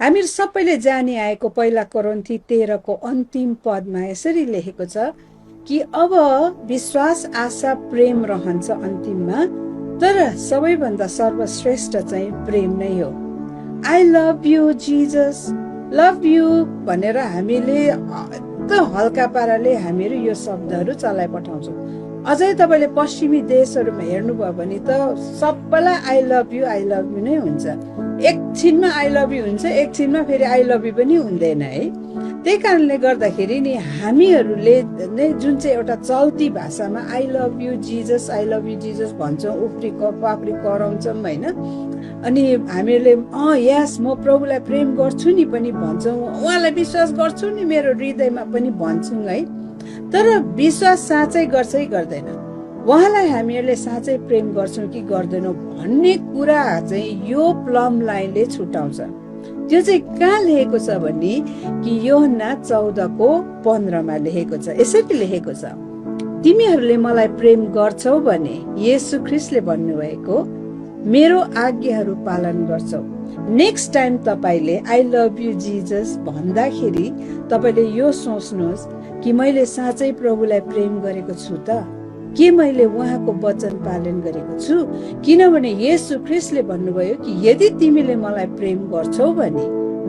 हामीहरू सबैले जानी आएको पहिला कोरिन्थी 13 को अन्तिम पदमा यसरी लेखेको छ कि अब विश्वास, आशा, प्रेम रहन्छ अन्तिममा, तर सबैभन्दा सर्वश्रेष्ठ चाहिँ प्रेम नै हो। I love you Jesus, love you भनेर हामीले एकदम हल्का पाराले हामीहरू यो शब्दहरू चलाइ पठाउँछौँ। अझै तपाईँले पश्चिमी देशहरूमा हेर्नुभयो भने त सबैलाई आई लभ यु नै हुन्छ। एकछिनमा आई लभ यु हुन्छ, एकछिनमा फेरि आई लभ यु पनि हुँदैन है। त्यही कारणले गर्दाखेरि नि हामीहरूले नै जुन चाहिँ एउटा चल्ती भाषामा आई लभ यु जिजस भन्छौँ, उफ्री पाफ्री कराउँछौँ होइन। अनि हामीहरूले यस म प्रभुलाई प्रेम गर्छु नि पनि भन्छौँ, उहाँलाई विश्वास गर्छु नि मेरो हृदयमा पनि भन्छौँ है। तर विश्वास साँच्चै गर्छ है गर्दैन, उहाँलाई हामीहरूले साँच्चै प्रेम गर्छौँ कि गर्दैनौँ भन्ने कुरा चाहिँ यो प्लम लाइनले छुटाउँछ। त्यो चाहिँ कहाँ लेखेको छ भने कि यूहन्ना 14:15 लेखेको छ। यसरी लेखेको छ, तिमीहरूले मलाई प्रेम गर्छौ भने येशू ख्रीष्टले भन्नुभएको मेरो आज्ञाहरू पालन गर्छौ। नेक्स्ट टाइम तपाईँले आई लभ यु जिजस भन्दाखेरि तपाईँले यो सोच्नुहोस् कि मैले साँच्चै प्रभुलाई प्रेम गरेको छु त, के मैले उहाँको वचन पालन गरेको छु? किनभने येशू ख्रीष्टले भन्नुभयो कि यदि तिमीले मलाई प्रेम गर्छौ भने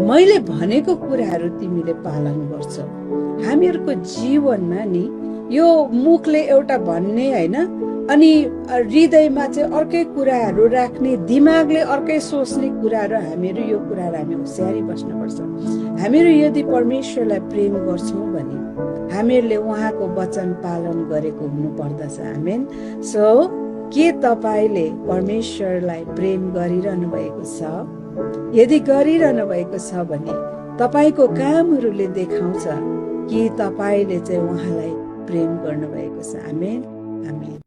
मैले भनेको कुराहरू तिमीले पालन गर्छौ। हामीहरूको जीवनमा नि यो मुखले एउटा भन्ने होइन, अनि हृदयमा चाहिँ अर्कै कुराहरू राख्ने, दिमागले अर्कै सोच्ने कुराहरू, हामीहरू यो कुराहरू हामी होसियारी बस्नुपर्छ। हामीहरू यदि परमेश्वरलाई प्रेम गर्छौँ भने हामीहरूले उहाँको वचन पालन गरेको हुनु पर्दछ। आमेन। सो के तपाईँले परमेश्वरलाई प्रेम गरिरहनु भएको छ? यदि गरिरहनु भएको छ भने तपाईँको कामहरूले देखाउँछ कि तपाईँले चाहिँ उहाँलाई प्रेम गर्नुभएको छ। आमेन, आमेन।